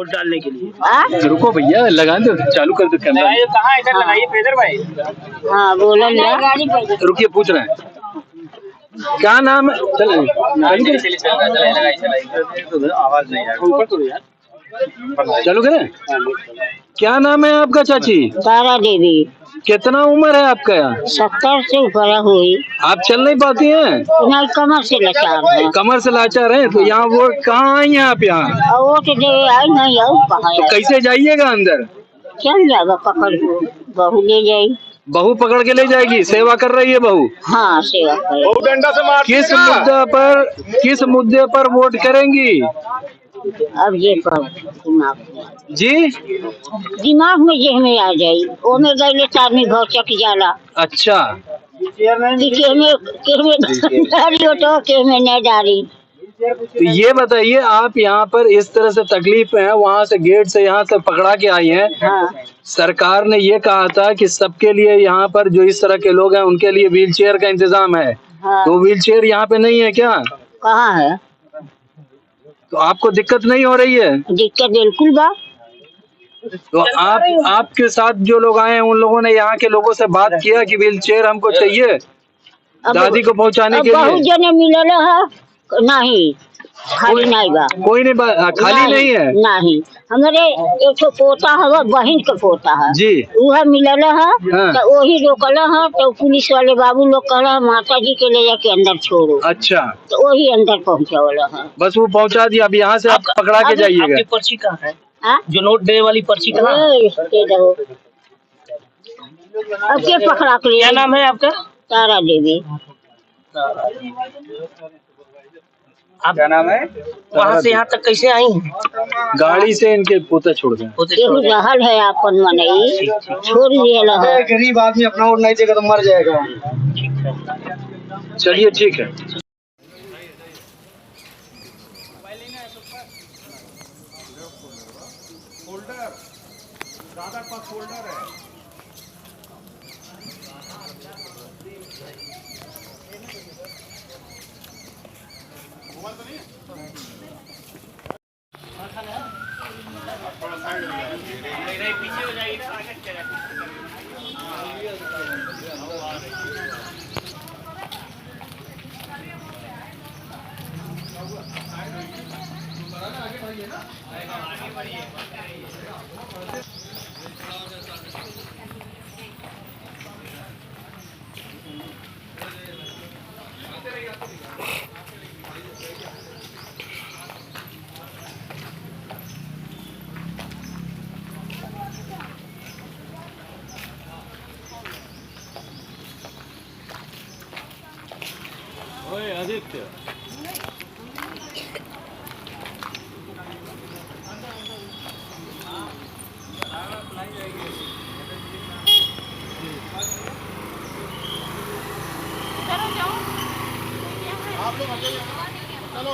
Vote डालने के लिए। रुको भैया, लगा दो, चालू कर दो कैमरा। कहाँ इधर लगाइए फेदर भाई। हाँ बोलो ना। रुकिए, पूछ रहे हैं क्या नाम है। चल आवाज नहीं है। चालू करें। क्या नाम है आपका चाची? तारा देवी। कितना उम्र है आपका? 70 से ऊपर हुई। आप चल नहीं पाती हैं? नहीं, कमर से लाचार है। कमर से लाचार है, तो यहाँ वोट कहाँ आई हैं आप? यहाँ वोट दे आई नहीं आऊ कहाँ। तो कैसे जाइएगा अंदर? चल जाएगा पकड़ को, बहू ले जाएगी। बहू पकड़ के ले जाएगी? सेवा कर रही है बहू? हाँ सेवा कर। डंडा से मार। किस मुद्दे पर वोट करेंगी? अब ये पर दिमाग जी में जे हमें आ जाये वो में गए आदमी भाव चक जाला। अच्छा, तो ये बताइए, आप यहाँ पर इस तरह से तकलीफ में है, वहाँ से गेट से यहाँ से पकड़ा के आई हैं। हाँ। सरकार ने ये कहा था कि सबके लिए यहाँ पर जो इस तरह के लोग हैं उनके लिए व्हील चेयर का इंतजाम है। हाँ। तो व्हील चेयर यहाँ पे नहीं है क्या? कहाँ है? तो आपको दिक्कत नहीं हो रही है? दिक्कत बिल्कुल बा। तो आपके साथ जो लोग आए हैं उन लोगों ने यहाँ के लोगों से बात किया कि व्हील चेयर हमको चाहिए दादी को पहुँचाने के लिए? बहुत जने मिलल है, नहीं खाली नहीं बा। कोई नहीं, खाली नहीं है। नहीं, हमारे एक पोता है, बहन का पोता है जी, वह मिलल है। हाँ। तो वही रोकल है, तो पुलिस वाले बाबू लोग कह माता जी के ले जाके अंदर छोड़ो। अच्छा, तो वही अंदर पहुँचावल है। बस वो पहुँचा दिया। अब यहाँ से आप पकड़ा के जाइएगा। आपकी पर्ची कहाँ है? जो नोट देने वाली पर्ची कहाँ? अब के पकड़ा के क्या नाम है आपका? तारा देवी। आप क्या नाम है? वहाँ से यहाँ तक कैसे आई? गाड़ी से इनके पोते छोड़ गए। रहल है अपन मनई छोड़ दिया है। गरीब आदमी अपना वोट नहीं देगा तो मर जाएगा। चलिए ठीक है। दादा पास फोल्डर है। मोबाइल तो नहीं है? पीछे हो जाएगी ना, आगे चला। ओए आदित्य, आप लोग हट जाइए, चलो।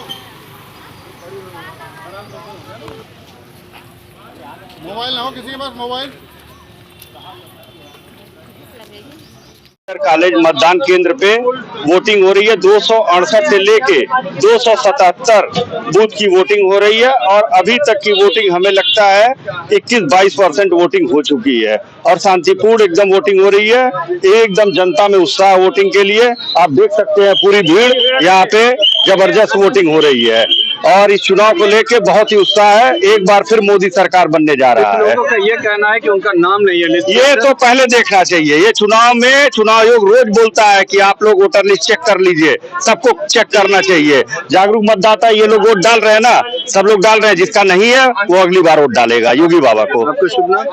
मोबाइल ना हो किसी के पास मोबाइल? कॉलेज मतदान केंद्र पे वोटिंग हो रही है। 268 से लेके 277 बूथ की वोटिंग हो रही है और अभी तक की वोटिंग हमें लगता है 21-22% वोटिंग हो चुकी है और शांतिपूर्ण एकदम वोटिंग हो रही है। एकदम जनता में उत्साह वोटिंग के लिए। आप देख सकते हैं पूरी भीड़ यहाँ पे जबरदस्त वोटिंग हो रही है और इस चुनाव को लेके बहुत ही उत्साह है। एक बार फिर मोदी सरकार बनने जा रहा है। लोगों का ये कहना है कि उनका नाम नहीं है लिस्ट। ये तो पहले देखना चाहिए। ये चुनाव में चुनाव आयोग रोज बोलता है कि आप लोग वोटर लिस्ट चेक कर लीजिए, सबको चेक करना चाहिए। जागरूक मतदाता ये लोग वोट डाल रहे हैं ना, सब लोग डाल रहे हैं। जिसका नहीं है वो अगली बार वोट डालेगा योगी बाबा को।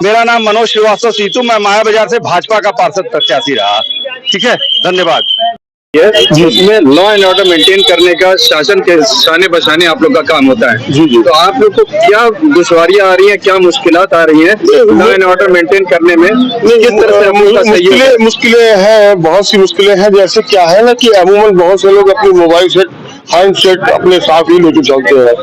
मेरा नाम मनोज श्रीवास्तव सीतू, मैं माया बाजार से भाजपा का पार्षद प्रत्याशी रहा। ठीक है, धन्यवाद। जिसमें लॉ एंड ऑर्डर मेंटेन करने का, शासन के शाने बचाने आप लोग का काम होता है। जी जी। तो आप लोग को क्या दुश्वारियां आ रही हैं, क्या मुश्किलात आ रही हैं लॉ एंड ऑर्डर मेंटेन करने में? किस तरह से हम लोग मुश्किलें हैं, बहुत सी मुश्किलें हैं। जैसे क्या है ना कि अमूमन बहुत से लोग अपनी मोबाइल से हैंडसेट अपने साथ ही लेके चलते हैं।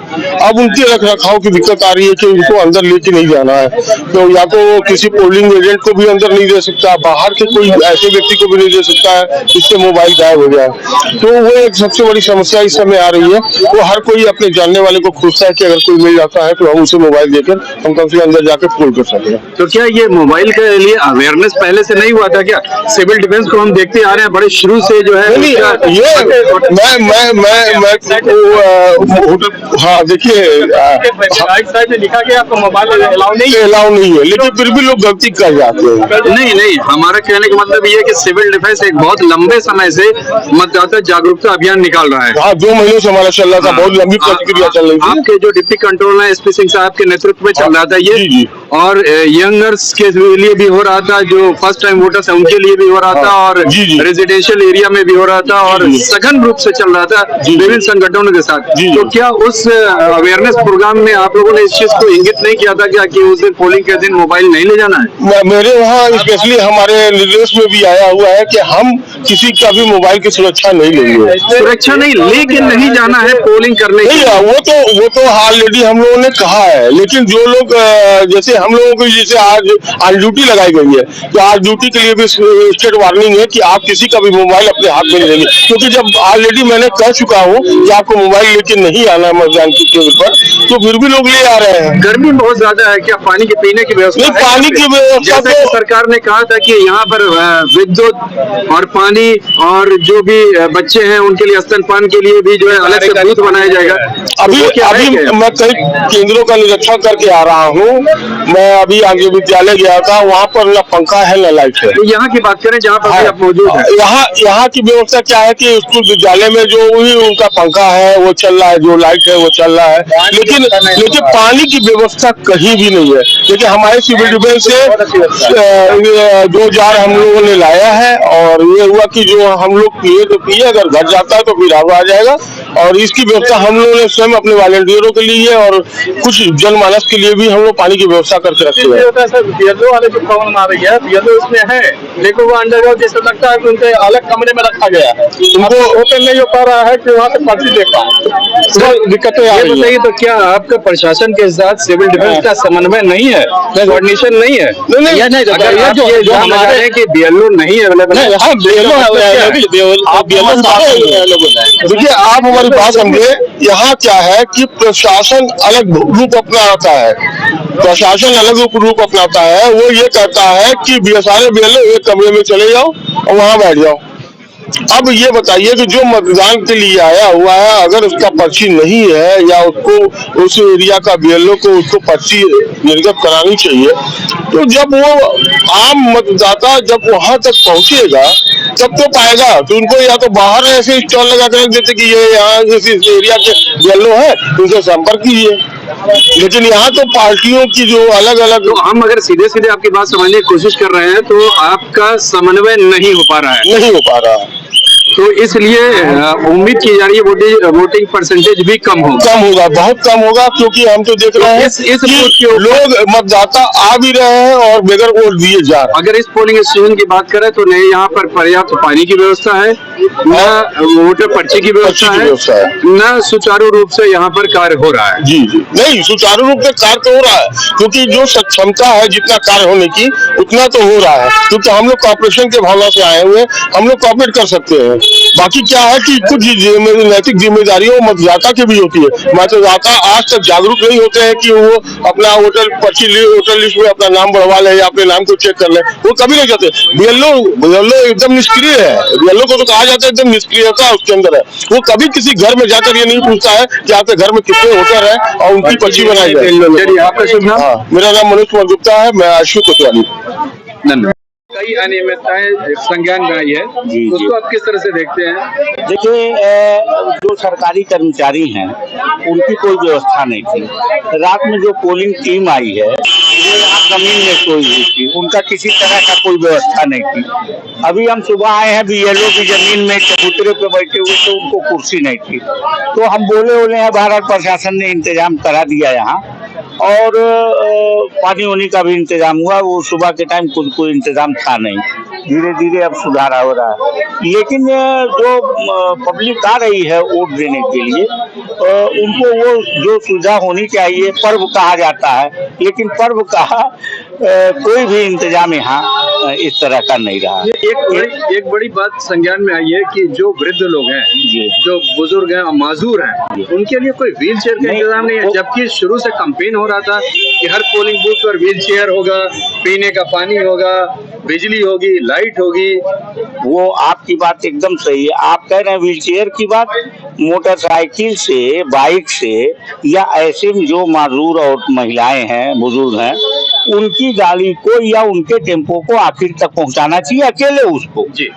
अब उनके रख रखाव की दिक्कत आ रही है कि उनको अंदर लेके नहीं जाना है, तो या तो किसी पोलिंग एजेंट को भी अंदर नहीं दे सकता, बाहर के कोई ऐसे व्यक्ति को भी नहीं दे सकता है जिससे मोबाइल गायब हो जाए। तो वो एक सबसे बड़ी समस्या इस समय आ रही है। वो हर कोई अपने जानने वाले को खोजता है कि अगर कोई मिल जाता है तो हम उसे मोबाइल देकर हम कम से कम अंदर जाकर पोल कर सकते हैं। तो क्या ये मोबाइल के लिए अवेयरनेस पहले से नहीं हुआ था क्या? सिविल डिफेंस को हम देखते आ रहे हैं बड़े शुरू से जो है। नहीं, मैं हाँ देखिए लिखा गया आपको मोबाइल अलाउ नहीं है, लेकिन फिर भी लोग गलती कर जाते हैं। नहीं, हमारा कहने का मतलब ये है कि सिविल डिफेंस एक बहुत लंबे समय से मतदाता जागरूकता अभियान निकाल रहा है। हाँ, 2 महीनों से हमारा चल रहा था, बहुत लंबी प्रतिक्रिया चल रही थी। आपके जो डिप्टी कंट्रोलर है SP सिंह साहब के नेतृत्व में चल रहा था ये, जी। और यंगर्स के लिए भी हो रहा था, जो फर्स्ट टाइम वोटर्स है उनके लिए भी हो रहा था, और रेजिडेंशियल एरिया में भी हो रहा था, और सघन रूप से चल रहा था विभिन्न संगठनों के साथ। तो क्या उस अवेयरनेस प्रोग्राम में आप लोगों ने इस चीज को इंगित नहीं किया था क्या कि उस दिन पोलिंग के दिन मोबाइल नहीं ले जाना है? मेरे वहाँ स्पेशली हमारे निर्देश में भी आया हुआ है कि हम किसी का भी मोबाइल की सुरक्षा नहीं लेंगे। सुरक्षा नहीं, लेकिन नहीं जाना है पोलिंग करने के लिए। वो तो ऑलरेडी हम लोगों ने कहा है, लेकिन जो लोग जैसे हम लोगों को जैसे आज ऑन ड्यूटी लगाई गई है, तो आज ड्यूटी के लिए भी स्टेट वार्निंग है कि आप किसी का भी मोबाइल अपने हाथ में नहीं लेंगे, क्योंकि जब ऑलरेडी मैंने कह चुका हूँ कि आपको मोबाइल लेके नहीं आना है मतदान के केंद्र पर, तो फिर भी लोग ले आ रहे हैं। गर्मी बहुत ज्यादा है, क्या पानी के पीने की व्यवस्था है? पानी की व्यवस्था तो सरकार ने कहा था कि यहाँ पर विद्युत और पानी और जो भी बच्चे हैं उनके लिए स्तनपान के लिए भी जो है अलग से बूथ बनाया जाएगा। अभी मैं कई केंद्रों का निरीक्षण करके आ रहा हूँ। मैं अभी आगे विद्यालय गया था, वहाँ पर न पंखा है न लाइट है। तो यहाँ की बात करें जहाँ पर आप मौजूद हैं, यहाँ की व्यवस्था क्या है कि स्कूल विद्यालय में जो भी उनका पंखा है वो चल रहा है, जो लाइट है वो चल रहा है, लेकिन पानी की व्यवस्था कहीं भी नहीं है। देखिए हमारे सिविल डिफेंस से 2 जार हम लोगों ने लाया है, और ये हुआ कि जो हम लोग पिए तो पिए, अगर घर जाता है तो फिर आग आ जाएगा। और इसकी व्यवस्था हम लोगों ने स्वयं अपने वॉलंटियरों के लिए और कुछ जनमानस के लिए भी हम लोग पानी की व्यवस्था करके रखते हैं। होता है सर, BLO वाले जो प्रॉब्लम आ रही है, BLO इसमें है, लेकिन वो अंडरग्राउंड जैसे लगता है कि उनके अलग कमरे में रखा गया है, उनको ओपन नहीं हो पा रहा है कि वहाँ से पर्ची देख पाए। दिक्कतें आ रही है। तो क्या आपका प्रशासन के साथ सिविल डिफेंस का समन्वय नहीं है, कोऑर्डिनेशन नहीं है? जो हमारे कि BLO नहीं अवेलेबल है। देखिए आप हमारी बात समझे, यहाँ क्या है कि प्रशासन अलग रूप अपनाता है, प्रशासन अलग रूप अपनाता है। वो ये कहता है कि सारे BLO एक कमरे में चले जाओ और वहाँ बैठ जाओ। अब ये बताइए कि जो मतदान के लिए आया हुआ है, अगर उसका पर्ची नहीं है या उसको उस एरिया का BLO को उसको पर्ची निर्गत करानी चाहिए, तो जब वो आम मतदाता जब वहां तक पहुंचेगा तब तो पाएगा। तो उनको या तो बाहर ऐसे स्टॉल लगा कर देते कि ये यहाँ इस एरिया के BLO है, उनसे संपर्क कीजिए। लेकिन यहाँ तो पार्टियों की जो अलग अलग, तो हम अगर सीधे सीधे आपकी बात समझने की कोशिश कर रहे हैं तो आपका समन्वय नहीं हो पा रहा है। नहीं हो पा रहा, तो इसलिए उम्मीद की जा रही है वोटिंग परसेंटेज भी कम होगा, बहुत कम होगा, क्योंकि हम तो देख रहे हैं कि लोग मतदाता आ भी रहे हैं और बगैर वोट दिए जा रहे हैं। अगर इस पोलिंग स्टेशन की बात करें तो नहीं यहाँ पर पर्याप्त पानी की व्यवस्था है, न वोटर पर्ची की व्यवस्था है, न सुचारू रूप से यहाँ पर कार्य हो रहा है। जी नहीं, सुचारू रूप से कार्य तो हो रहा है, क्योंकि जो क्षमता है जितना कार्य होने की उतना तो हो रहा है, क्योंकि हम लोग कॉर्पोरेशन के भावना से आए हुए, हम लोग कॉपरेट कर सकते हैं। बाकी क्या है कि कुछ नैतिक जिम्मेदारियों मतदाता की भी होती है। मतदाता आज तक जागरूक नहीं होते हैं कि वो अपना वोटर लिस्ट में अपना नाम बढ़वा ले या अपने नाम को चेक कर ले, वो कभी नहीं करते। BLO एकदम निष्क्रिय है, BLO को तो कहा जाता है एकदम निष्क्रियता उसके अंदर है। वो कभी किसी घर में जाकर ये नहीं पूछता है कि आपके घर में कितने वोटर है और उनकी पर्ची बनाई जाए। आपका शुभ नाम? मेरा नाम मनोज कुमार गुप्ता है, मैं आशु कोतवाली। धन्यवाद। कई अनियमितताएं संज्ञान में आई है, उसको आप किस तरह से देखते हैं? देखिए, जो सरकारी कर्मचारी हैं उनकी कोई व्यवस्था नहीं थी। रात में जो पोलिंग टीम आई है वो यहाँ जमीन में सोई हुई थी, उनका किसी तरह का कोई व्यवस्था नहीं थी। अभी हम सुबह आए हैं, BLO की जमीन में चबूतरे पे बैठे हुए, तो उनको कुर्सी नहीं थी। तो हम बोले हैं, भारत प्रशासन ने इंतजाम करा दिया यहाँ, और पानी वानी का भी इंतजाम हुआ। वो सुबह के टाइम कोई इंतजाम था नहीं, धीरे धीरे अब सुधार हो रहा है। लेकिन जो पब्लिक आ रही है वोट देने के लिए, उनको वो जो सुविधा होनी चाहिए, पर्व कहा जाता है, लेकिन पर्व का कोई भी इंतजाम यहाँ इस तरह का नहीं रहा। एक बड़ी बात संज्ञान में आई है कि जो वृद्ध लोग हैं, जो बुजुर्ग हैं और माजूर हैं, उनके लिए कोई व्हील चेयर का इंतजाम नहीं है, जबकि शुरू से कैंपेन हो रहा था कि हर पोलिंग बूथ पर व्हील चेयर होगा, पीने का पानी होगा, बिजली होगी, लाइट होगी। वो आपकी बात एकदम सही है। आप कह रहे हैं व्हील चेयर की बात, मोटरसाइकिल से, बाइक से, या ऐसे में जो माजूर और महिलाएं हैं, बुजुर्ग हैं, उनकी गाड़ी को या उनके टेम्पो को आखिर तक पहुंचाना चाहिए, अकेले उसको जी।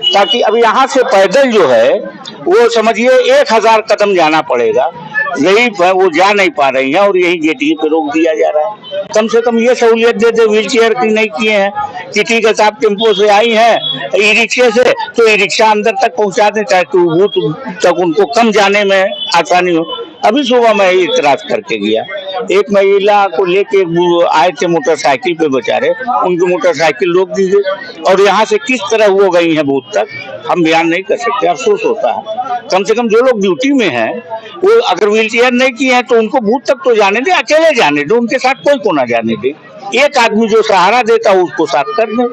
ताकि अब यहाँ से पैदल जो है वो समझिए 1000 कदम जाना पड़ेगा, यही वो जा नहीं पा रही है और यही गेट पे रोक दिया जा रहा है। कम से कम ये सहूलियत दे दे, व्हील चेयर की नहीं किए हैं कि ठीक है साहब टेम्पो से आई हैं, ई रिक्शे से, तो ई रिक्शा अंदर तक पहुंचा दें ताकि बूथ तक उनको कम जाने में आसानी हो। अभी सुबह मैं इतराज करके गया, एक महिला को लेके आए थे मोटरसाइकिल पे, बेचारे उनकी मोटरसाइकिल रोक दी गई और यहाँ से किस तरह वो गई है बूथ तक हम बयान नहीं कर सकते। अफसोस होता है। कम से कम जो लोग ड्यूटी में हैं वो अगर व्हील चेयर नहीं की है तो उनको बूथ तक तो जाने दे, अकेले जाने दे, उनके साथ कोई को ना जाने दे। एक आदमी जो सहारा देता है उसको साथ कर दे।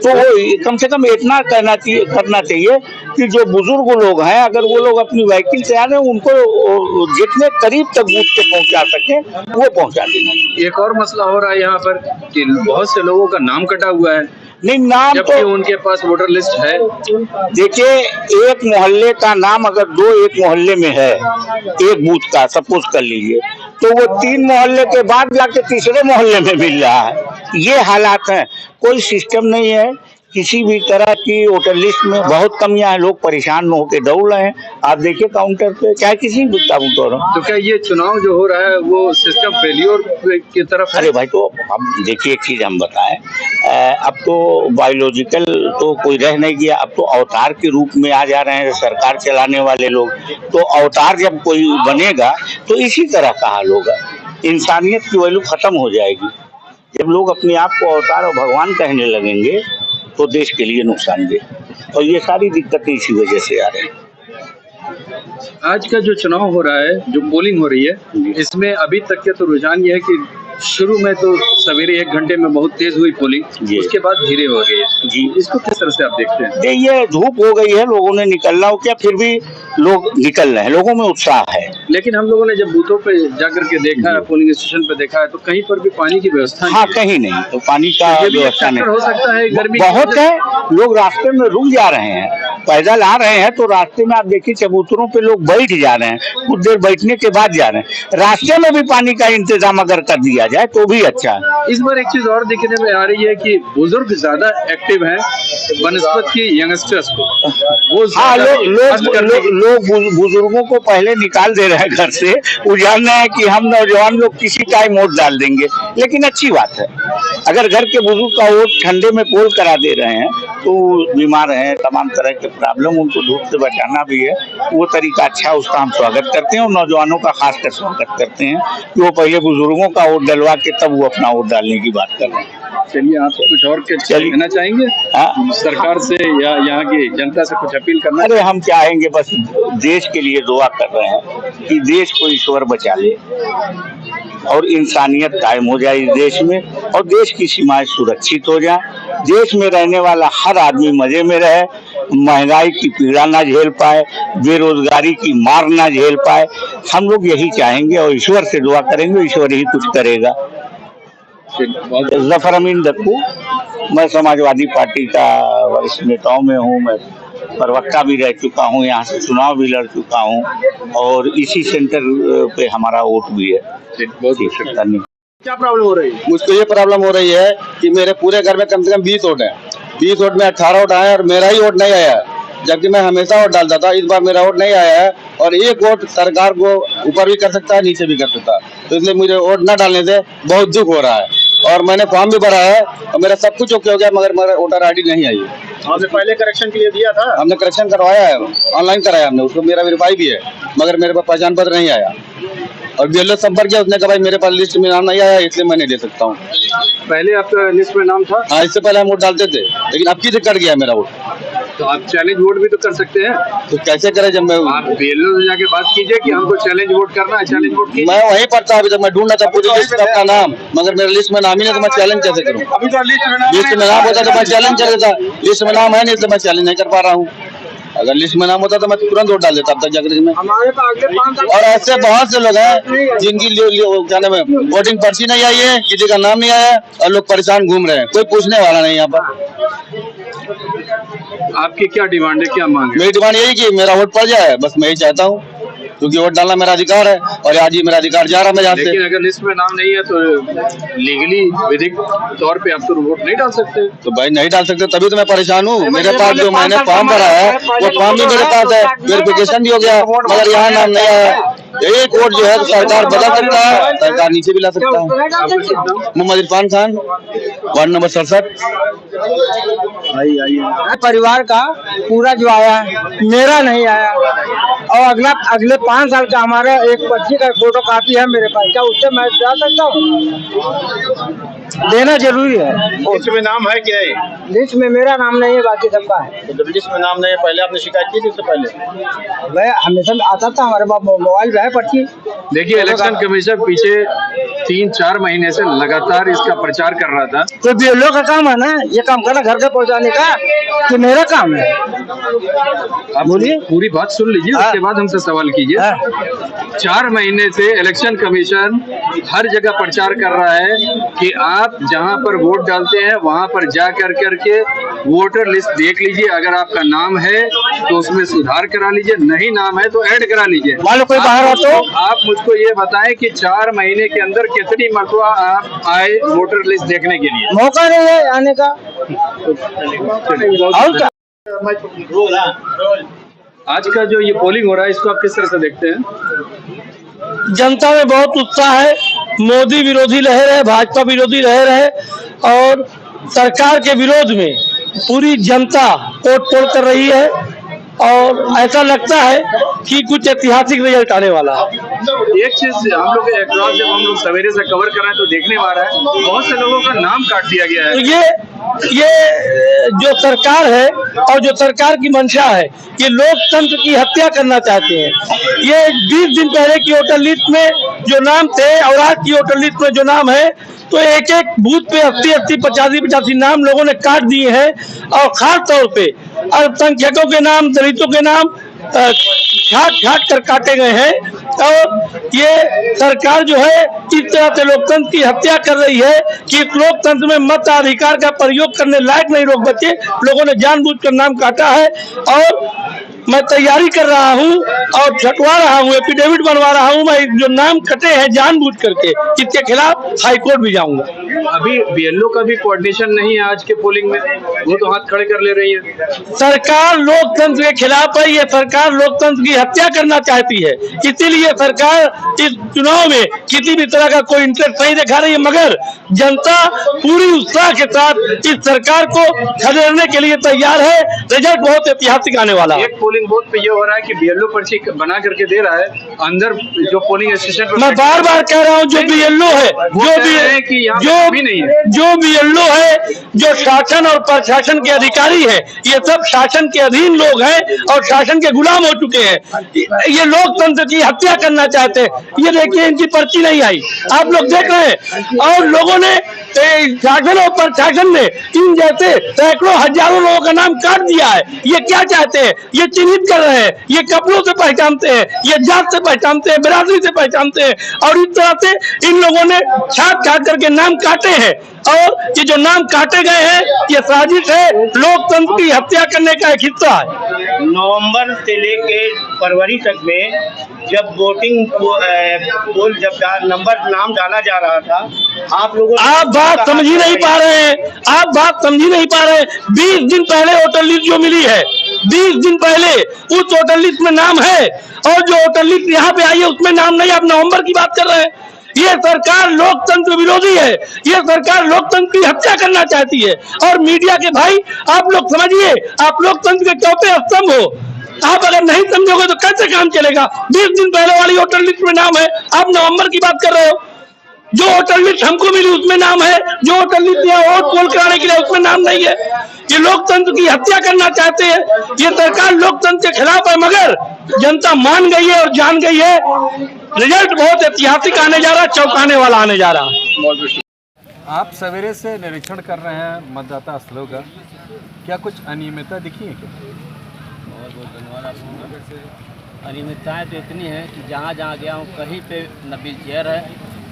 तो वो कम से कम इतना करना चाहिए कि जो बुजुर्ग लोग हैं, अगर वो लोग अपनी व्हीकल से आ रहे हैं, उनको जितने करीब तक बूथ पे पहुंचा सके वो पहुंचा देना। एक और मसला हो रहा है यहाँ पर कि बहुत से लोगों का नाम कटा हुआ है, नहीं नाम जबकि तो उनके पास वोटर लिस्ट है। देखिए, एक मोहल्ले का नाम अगर एक मोहल्ले में है, एक बूथ का सपोज कर लीजिए, तो वो 3 मोहल्ले के बाद जाके तीसरे मोहल्ले में मिल रहा है। ये हालात हैं, कोई सिस्टम नहीं है किसी भी तरह की। वोटर लिस्ट में बहुत कमियां हैं, लोग परेशान होकर दौड़ रहे हैं। आप देखिए काउंटर पे, चाहे किसी भी काउंटर हो। तो क्या ये चुनाव जो हो रहा है वो सिस्टम फेलियर की तरफ? अरे भाई, तो अब देखिए एक चीज हम बताएं, अब तो बायोलॉजिकल तो कोई रह नहीं गया, अब तो अवतार के रूप में आ जा रहे हैं सरकार चलाने वाले लोग। तो अवतार जब कोई बनेगा तो इसी तरह का हाल होगा, इंसानियत की वैल्यू खत्म हो जाएगी। जब लोग अपने आप को अवतार और भगवान कहने लगेंगे तो देश के लिए नुकसानदेह, और ये सारी दिक्कतें इसी वजह से आ रही हैं। आज का जो चुनाव हो रहा है, जो पोलिंग हो रही है, इसमें अभी तक के तो रुझान ये है कि शुरू में तो सवेरे 1 घंटे में बहुत तेज हुई पोलिंग, उसके बाद धीरे हो गई है जी। इसको किस तरह से आप देखते हैं? ये धूप हो गई है, लोगों ने निकलना हो क्या, फिर भी लोग निकल रहे हैं, लोगों में उत्साह है। लेकिन हम लोगों ने जब बूथों पे जाकर के देखा है, पोलिंग स्टेशन पे देखा है, तो कहीं पर भी पानी की व्यवस्था हाँ, कहीं नहीं, तो पानी का व्यवस्था नहीं हो सकता है। गर्मी बहुत है, लोग रास्ते में रुक जा रहे हैं, पैदल आ रहे हैं तो रास्ते में आप देखिए चबूतरों पे लोग बैठ जा रहे हैं, कुछ देर बैठने के बाद जा रहे हैं। रास्ते में भी पानी का इंतजाम अगर कर दिया जाए तो भी अच्छा है। इस बार एक चीज और दिखने में आ रही है कि बुजुर्ग ज्यादा एक्टिव हैं बनस्पत की यंगस्टर्स को। वो हाँ, लोग बुजुर्गों को पहले निकाल दे रहे हैं घर से, वो जान रहे हैं कि हम नौजवान लोग किसी टाइम वोट डाल देंगे। लेकिन अच्छी बात है, अगर घर के बुजुर्ग का वोट ठंडे में पोल करा दे रहे हैं तो बीमार हैं, तमाम तरह के प्रॉब्लम, उनको धूप से बचाना भी है, वो तरीका अच्छा, उसका हम स्वागत करते हैं और नौजवानों का खासकर स्वागत करते हैं कि वो पहले बुजुर्गों का वोट डलवा के तब वो अपना वोट डालने की बात कर रहे हैं। चलिए, आप कुछ और कहना चाहेंगे सरकार से या यहाँ की जनता से कुछ अपील करना? अरे हम चाहेंगे, बस देश के लिए दुआ कर रहे हैं कि देश को ईश्वर बचा ले और इंसानियत कायम हो जाए इस देश में, और देश की सीमाएं सुरक्षित हो जाए, देश में रहने वाला हर आदमी मजे में रहे, महंगाई की पीड़ा ना झेल पाए, बेरोजगारी की मार ना झेल पाए। हम लोग यही चाहेंगे और ईश्वर से दुआ करेंगे, ईश्वर ही कुछ करेगा। जफर अमीन दक्कू, मैं समाजवादी पार्टी का वरिष्ठ नेताओं में हूँ, मैं प्रवक्ता भी रह चुका हूँ, यहाँ से चुनाव भी लड़ चुका हूँ और इसी सेंटर पे हमारा वोट भी है। बहुत धन्यवाद। क्या प्रॉब्लम हो रही है? मुझको ये प्रॉब्लम हो रही है कि मेरे पूरे घर में कम से कम 20 वोट है, 20 वोट में 18 वोट आए और मेरा ही वोट नहीं आया, जबकि मैं हमेशा वोट डालता था। इस बार मेरा वोट नहीं आया है और एक वोट सरकार को ऊपर भी कर सकता है, नीचे भी कर सकता है, तो इसलिए मुझे वोट न डालने से बहुत दुख हो रहा है। और मैंने फॉर्म भी भरा है और मेरा सब कुछ ओके हो गया, मगर मेरा वोटर ID नहीं आई है। आपने पहले करेक्शन के लिए दिया था? हमने करेक्शन करवाया है, ऑनलाइन कराया हमने, उसको मेरा वेरीफाई भी है, मगर मेरे पास पहचान पत्र नहीं आया और BLO संपर्क किया, उसने कहा भाई मेरे पास लिस्ट में नाम नहीं आया इसलिए मैं नहीं दे सकता हूँ। पहले आपका लिस्ट में नाम था? हाँ, इससे पहले हम वोट डालते थे, लेकिन अब की कट गया मेरा वोट। तो आप चैलेंज वोट भी तो कर सकते हैं। तो कैसे करें जब मैं आप BLO से जाके बात कीजिए कि हमको चैलेंज वोट करना है, चैलेंज वोट कीजिए। मैं वहीं पर था, अभी तक मैं ढूंढना था पूरी लिस्ट में अपना नाम, मगर मेरे लिस्ट में नाम ही नहीं, तो मैं चैलेंज कैसे करूँ? अभी तो लिस्ट में नाम होता तो मैं चैलेंज कर देता, लिस्ट में नाम है नहीं तो मैं चैलेंज नहीं कर पा रहा हूँ। अगर लिस्ट में नाम होता तो मैं तुरंत वोट डाल देता अब तक जाकर में। और ऐसे बहुत से लोग हैं जिनकी क्या नाम है वोटिंग पर्ची नहीं आई है, किसी का नाम नहीं आया और लोग परेशान घूम रहे हैं, कोई पूछने वाला नहीं यहाँ पर। आपकी क्या डिमांड है, क्या मांग है? मेरी डिमांड यही कि मेरा वोट पड़ जाए, बस मैं यही चाहता हूँ, क्योंकि वोट डालना मेरा अधिकार है और आज ही मेरा अधिकार जा रहा मैं यहाँ से। लेकिन अगर लिस्ट में नाम नहीं है तो लीगली विधिक तौर पे आप तो वोट नहीं डाल सकते। तो भाई नहीं डाल सकते, तभी तो मैं परेशान हूँ। मेरे पास जो मैंने फॉर्म भरा है वो फॉर्म भी मेरे पास है, वेरिफिकेशन भी हो गया, मगर यहाँ नाम नहीं आया। एक वोट जो है तो सरकार बदल सकता है, सरकार नीचे भी ला सकता है। Mohammed Irfan Khan, ward number 67। परिवार का पूरा जो आया है मेरा नहीं आया, और अगले 5 साल का हमारा एक पर्ची का फोटो कॉपी है मेरे पास, क्या उससे मैं जा सकता हूँ? देना जरूरी है। लिस्ट में नाम है क्या? लिस्ट में मेरा नाम नहीं है, बाकी सबका है। तो जब लिस्ट में नाम नहीं है, पहले आपने शिकायत की थी उससे पहले? मैं हमेशा आता था, हमारे पास मोबाइल है पर्ची। देखिए इलेक्शन कमीशन पीछे 3-4 महीने से लगातार इसका प्रचार कर रहा था। तो BLO का काम है ना ये काम करना, घर पे पहुँचाने का, कि मेरा काम है? आप बोलिए, पूरी बात सुन लीजिए, उसके बाद हमसे सवाल कीजिए। 4 महीने से इलेक्शन कमीशन हर जगह प्रचार कर रहा है कि आप जहां पर वोट डालते हैं वहां पर जा कर करके वोटर लिस्ट देख लीजिए, अगर आपका नाम है तो उसमें सुधार करा लीजिए, नहीं नाम है तो ऐड करा लीजिए। कोई बाहर हो तो आप मुझको ये बताएं कि 4 महीने के अंदर कितनी मरतबा आप आए वोटर लिस्ट देखने के लिए? मौका नहीं है आने का। और आज का जो ये पोलिंग हो रहा है इसको आप किस तरह से देखते हैं? जनता में बहुत उत्साह है, मोदी विरोधी लहर है, भाजपा विरोधी लहर है, और सरकार के विरोध में पूरी जनता वोट पोल कर रही है, और ऐसा लगता है कि कुछ ऐतिहासिक रिजल्ट आने वाला है। एक चीज हम लोग एक्रॉस जब हम लोग सवेरे से कवर कर रहे हैं तो देखने में आ रहा है बहुत से लोगों का नाम काट दिया गया है। तो ये जो सरकार है और जो सरकार की मंशा है, ये लोकतंत्र की हत्या करना चाहते हैं। ये 20 दिन पहले की वोटर लिस्ट में जो नाम थे और आज की वोटर लिस्ट में जो नाम है, तो एक एक बूथ पे 80-80, 85-85 नाम लोगों ने काट दिए हैं, और खास तौर पे अल्पसंख्यकों के नाम, दलितों के नाम छाट कर काटे गए हैं। और ये सरकार जो है इस तरह से लोकतंत्र की हत्या कर रही है कि इस लोकतंत्र में मताधिकार का प्रयोग करने लायक नहीं लोग बचे। लोगों ने जानबूझकर नाम काटा है, और मैं तैयारी कर रहा हूं और छटवा रहा हूं, एफिडेविट बनवा रहा हूं। मैं जो नाम कटे हैं जानबूझ करके, इसके खिलाफ हाईकोर्ट भी जाऊंगा। अभी BLO का भी कोऑर्डिनेशन नहीं है आज के पोलिंग में, वो तो हाथ खड़े कर ले रही है। सरकार लोकतंत्र के खिलाफ है, ये सरकार लोकतंत्र की हत्या करना चाहती है, इसीलिए सरकार इस चुनाव में किसी भी तरह का कोई इंटरेस्ट नहीं दिखा रही है। मगर जनता पूरी उत्साह के साथ इस सरकार को खदेड़ने के लिए तैयार है। रिजल्ट बहुत ऐतिहासिक आने वाला है। पोलिंग बूथ पे ये हो रहा है कि BLO पर्ची बना करके दे रहा है, अंदर जो पोलिंग स्टेशन पर मैं बार बार कह रहा हूँ, जो BLO है, जो BLO है, जो शासन और प्रशासन के अधिकारी है, ये सब शासन के अधीन लोग हैं और शासन के गुलाम हो चुके हैं। ये लोकतंत्र की हत्या करना चाहते हैं। ये देखिए इनकी पर्ची नहीं आई, आप लोग देख रहे हैं, और लोगों ने शासन और प्रशासन ने इन जैसे सैकड़ों हजारों लोगों का नाम काट दिया है। ये क्या चाहते हैं? ये चिन्हित कर रहे हैं, ये कपड़ों से पहचानते हैं, ये जात से पहचानते हैं, बिरादरी से पहचानते हैं, और इस तरह से इन लोगों ने छाट करके नाम काटे हैं। और ये जो नाम काटे गए हैं, ये साजिश है, लोकतंत्र की हत्या करने का एक हिस्सा है। नवंबर से लेके फरवरी तक में जब वोटिंग पोल जब नाम डाला जा रहा था, आप लोगों बात समझ ही नहीं पा रहे हैं, आप बात समझ ही नहीं पा रहे हैं। 20 दिन पहले वोटर लिस्ट जो मिली है, 20 दिन पहले उस वोटर लिस्ट में नाम है, और जो वोटर लिस्ट यहाँ पे आई है उसमें नाम नहीं। आप नवंबर की बात कर रहे हैं। ये सरकार लोकतंत्र विरोधी है, ये सरकार लोकतंत्र की हत्या करना चाहती है। और मीडिया के भाई, आप लोग समझिए, आप लोकतंत्र के चौथे स्तंभ हो। आप अगर नहीं समझोगे तो कैसे काम चलेगा? 20 दिन पहले वाली वोटर लिस्ट में नाम है, आप नवंबर की बात कर रहे हो। जो वोटर लिस्ट हमको मिली उसमें नाम है, जो वोटर लिस्ट यहाँ वोट पोल कराने के लिए उसमें नाम नहीं है। ये लोकतंत्र की हत्या करना चाहते हैं। ये सरकार लोकतंत्र के खिलाफ है, मगर जनता मान गई है और जान गई है। रिजल्ट बहुत ऐतिहासिक आने जा रहा है, चौंकाने वाला आने जा रहा है। आप सवेरे से निरीक्षण कर रहे हैं मतदाता स्थलों का, क्या कुछ अनियमितता दिखी है क्या? बहुत बहुत धन्यवाद आपको। अनियमितताएँ तो इतनी है कि जहाँ जहाँ गया हूँ कहीं पे न व्हील चेयर है,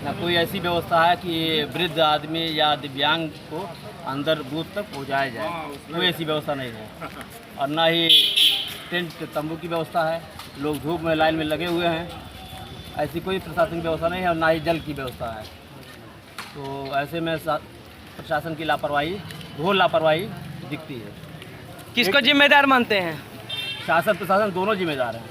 न कोई ऐसी व्यवस्था है कि वृद्ध आदमी या दिव्यांग को अंदर बूथ तक पहुँचाया जाए, कोई ऐसी व्यवस्था नहीं है। और ना ही टेंट तंबू की व्यवस्था है, लोग धूप में लाइन में लगे हुए हैं, ऐसी कोई प्रशासनिक व्यवस्था नहीं है। और ना ही जल की व्यवस्था है। तो ऐसे में प्रशासन की लापरवाही, घोर लापरवाही दिखती है। किसको जिम्मेदार मानते हैं? शासन प्रशासन दोनों जिम्मेदार हैं।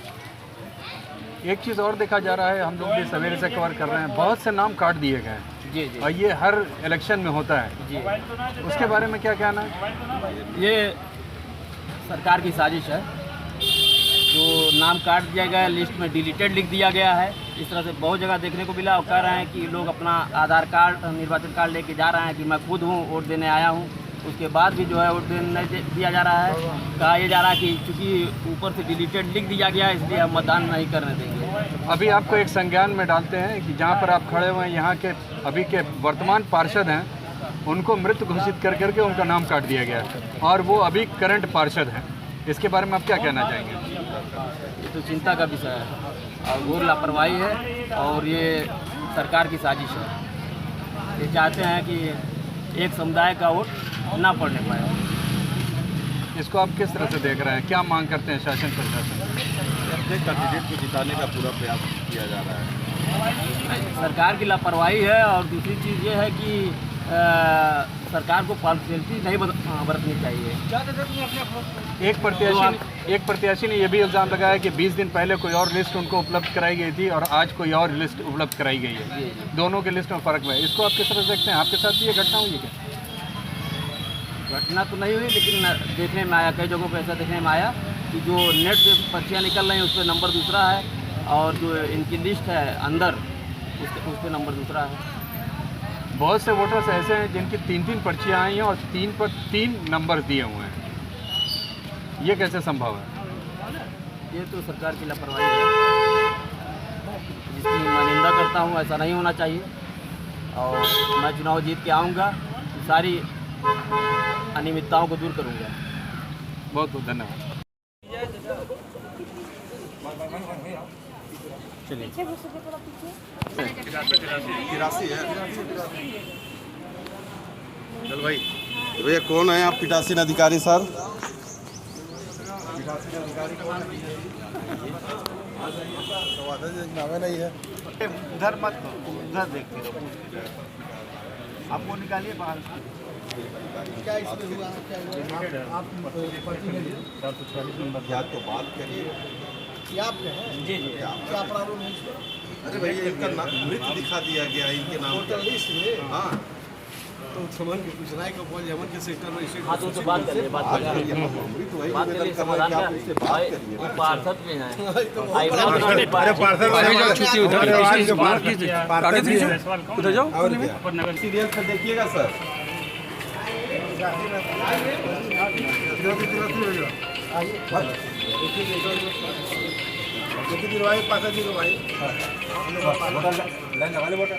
एक चीज़ और देखा जा रहा है, हम लोग भी सवेरे से कवर कर रहे हैं, बहुत से नाम काट दिए गए हैं। जी जी। और ये हर इलेक्शन में होता है जी। उसके बारे में क्या कहना है? ये सरकार की साजिश है। जो नाम काट दिया गया है, लिस्ट में डिलीटेड लिख दिया गया है। इस तरह से बहुत जगह देखने को मिला और कह रहे हैं कि लोग अपना आधार कार्ड, निर्वाचन कार्ड लेके जा रहे हैं कि मैं खुद हूँ, वोट देने आया हूँ। उसके बाद भी जो है वोट नहीं दिया जा रहा है। कहा यह जा रहा है कि चूँकि ऊपर से डिलीटेड लिख दिया गया है, इसलिए हम मतदान नहीं करने देंगे। अभी आपको एक संज्ञान में डालते हैं कि जहाँ पर आप खड़े हुए हैं, यहाँ के अभी के वर्तमान पार्षद हैं, उनको मृत घोषित कर करके उनका नाम काट दिया गया है और वो अभी करंट पार्षद हैं। इसके बारे में आप क्या कहना चाहेंगे? ये तो चिंता का विषय है और घोर लापरवाही है और ये सरकार की साजिश है। ये चाहते हैं कि एक समुदाय का वोट ना पड़ने पाए। इसको आप किस तरह से देख रहे हैं? क्या मांग करते हैं शासन प्रशासन? अपने कैंडिडेट को जिताने का पूरा प्रयास किया जा रहा है। सरकार की लापरवाही है और दूसरी चीज़ ये है कि सरकार को पार्शियलिटी नहीं बरतनी चाहिए। एक प्रत्याशी ने यह भी इल्ज़ाम लगाया कि 20 दिन पहले कोई और लिस्ट उनको उपलब्ध कराई गई थी और आज कोई और लिस्ट उपलब्ध कराई गई है। दोनों के लिस्ट में फ़र्क है। इसको आप किस तरह से देखते हैं? आपके साथ भी ये घटना हुई है क्या? घटना तो नहीं हुई, लेकिन देखने में आया, कई जगहों पर ऐसा देखने में आया कि जो नेट से पर्चियाँ निकल रही हैं उस पर नंबर दूसरा है और जो इनकी लिस्ट है अंदर उस पर नंबर दूसरा है। बहुत से वोटर्स ऐसे हैं जिनकी 3-3 पर्चियाँ आई हैं और 3 पर 3 नंबर दिए हुए हैं। ये कैसे संभव है? ये तो सरकार की लापरवाही है, जिसकी मैं निंदा करता हूँ। ऐसा नहीं होना चाहिए और मैं चुनाव जीत के आऊँगा, सारी अनियमितताओं को दूर करूँगा। बहुत बहुत धन्यवाद। तिरासी है। चल भाई, भैया कौन है आप? पीठासीन अधिकारी सर। पीठासीन अधिकारी कौन है? नहीं है। उधर मत, उधर देखते रहो, आपको निकालिए बाहर। क्या इसमें हुआ? आप क्या तो बात करिए। जी जी, क्या प्रॉब्लम है इसमें? अरे भैया इनका मृत दिखा दिया गया इनके नाम वोटर लिस्ट में। हाँ तो समन के पूछना है कि बोल यमन के सेक्टर में इसे हाँ तो उनसे बात करिए, बात करिए, मृत वही बात करिए, निवेदन कर रहे समाधान हैं कि का आप उससे बात करिए। वो पार्षद भी हैं। उधर जाओ सीरियल से देखिएगा सर। भाई पार्षद जी को भाई लाइन लगा ले बेटा।